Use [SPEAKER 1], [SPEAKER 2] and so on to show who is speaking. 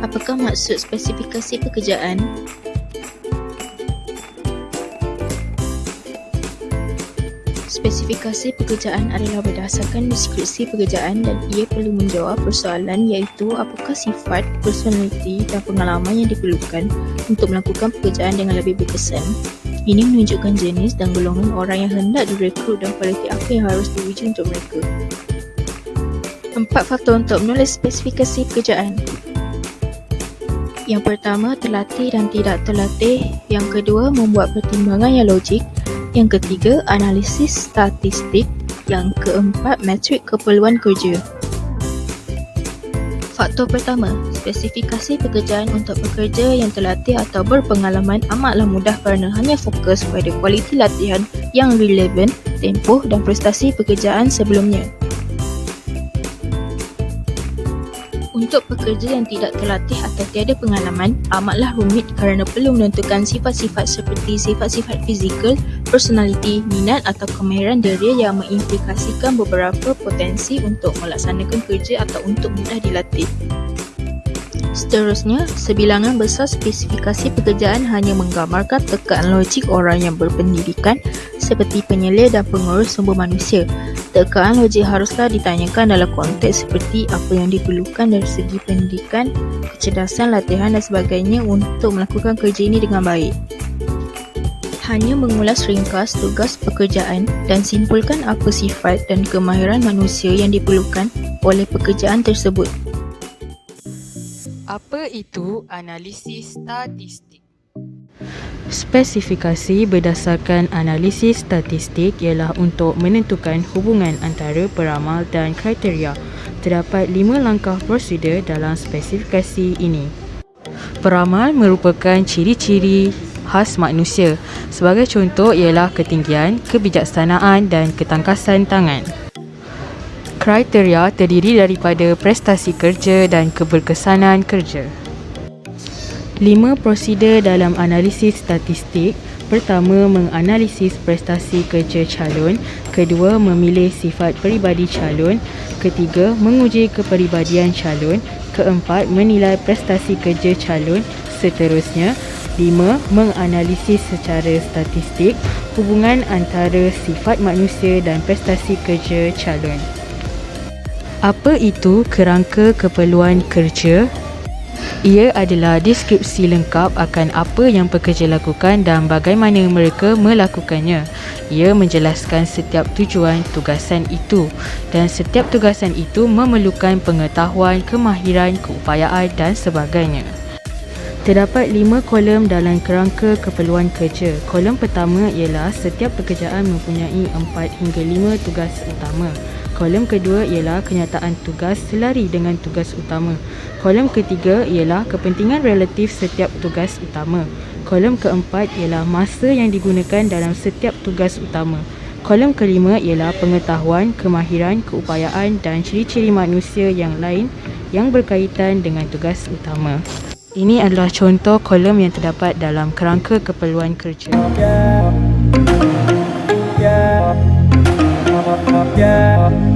[SPEAKER 1] Apakah maksud spesifikasi pekerjaan? Spesifikasi pekerjaan adalah berdasarkan deskripsi pekerjaan dan ia perlu menjawab persoalan iaitu apakah sifat, personaliti dan pengalaman yang diperlukan untuk melakukan pekerjaan dengan lebih berkesan. Ini menunjukkan jenis dan golongan orang yang hendak direkrut dan kualiti apa yang harus diuji untuk mereka. 4 faktor untuk menulis spesifikasi pekerjaan. Yang pertama, terlatih dan tidak terlatih. Yang kedua, membuat pertimbangan yang logik. Yang ketiga, analisis statistik. Yang keempat, metrik keperluan kerja. Faktor pertama, spesifikasi pekerjaan untuk pekerja yang terlatih atau berpengalaman amatlah mudah kerana hanya fokus pada kualiti latihan yang relevan, tempoh dan prestasi pekerjaan sebelumnya. Untuk pekerja yang tidak terlatih atau tiada pengalaman, amatlah rumit kerana perlu menentukan sifat-sifat seperti sifat-sifat fizikal, personaliti, minat atau kemahiran diri yang mengimplikasikan beberapa potensi untuk melaksanakan kerja atau untuk mudah dilatih. Seterusnya, sebilangan besar spesifikasi pekerjaan hanya menggambarkan tekaan logik orang yang berpendidikan seperti penyelia dan pengurus sumber manusia. Tekaan logik haruslah ditanyakan dalam konteks seperti apa yang diperlukan dari segi pendidikan, kecerdasan, latihan dan sebagainya untuk melakukan kerja ini dengan baik. Hanya mengulas ringkas tugas pekerjaan dan simpulkan apa sifat dan kemahiran manusia yang diperlukan oleh pekerjaan tersebut.
[SPEAKER 2] Apa itu analisis statistik? Spesifikasi berdasarkan analisis statistik ialah untuk menentukan hubungan antara peramal dan kriteria. Terdapat 5 langkah prosedur dalam spesifikasi ini. Peramal merupakan ciri-ciri khas manusia. Sebagai contoh ialah ketinggian, kebijaksanaan dan ketangkasan tangan. Kriteria terdiri daripada prestasi kerja dan keberkesanan kerja. 5 prosedur dalam analisis statistik. Pertama, menganalisis prestasi kerja calon. Kedua, memilih sifat peribadi calon. Ketiga, menguji kepribadian calon. Keempat, menilai prestasi kerja calon. Seterusnya, 5. Menganalisis secara statistik hubungan antara sifat manusia dan prestasi kerja calon. Apa itu kerangka keperluan kerja? Ia adalah deskripsi lengkap akan apa yang pekerja lakukan dan bagaimana mereka melakukannya. Ia menjelaskan setiap tujuan tugasan itu dan setiap tugasan itu memerlukan pengetahuan, kemahiran, keupayaan dan sebagainya. Terdapat 5 kolom dalam kerangka keperluan kerja. Kolom pertama ialah setiap pekerjaan mempunyai 4 hingga 5 tugas utama. Kolom kedua ialah kenyataan tugas selari dengan tugas utama. Kolom ketiga ialah kepentingan relatif setiap tugas utama. Kolom keempat ialah masa yang digunakan dalam setiap tugas utama. Kolom kelima ialah pengetahuan, kemahiran, keupayaan dan ciri-ciri manusia yang lain yang berkaitan dengan tugas utama. Ini adalah contoh kolom yang terdapat dalam kerangka keperluan kerja.
[SPEAKER 3] Yeah.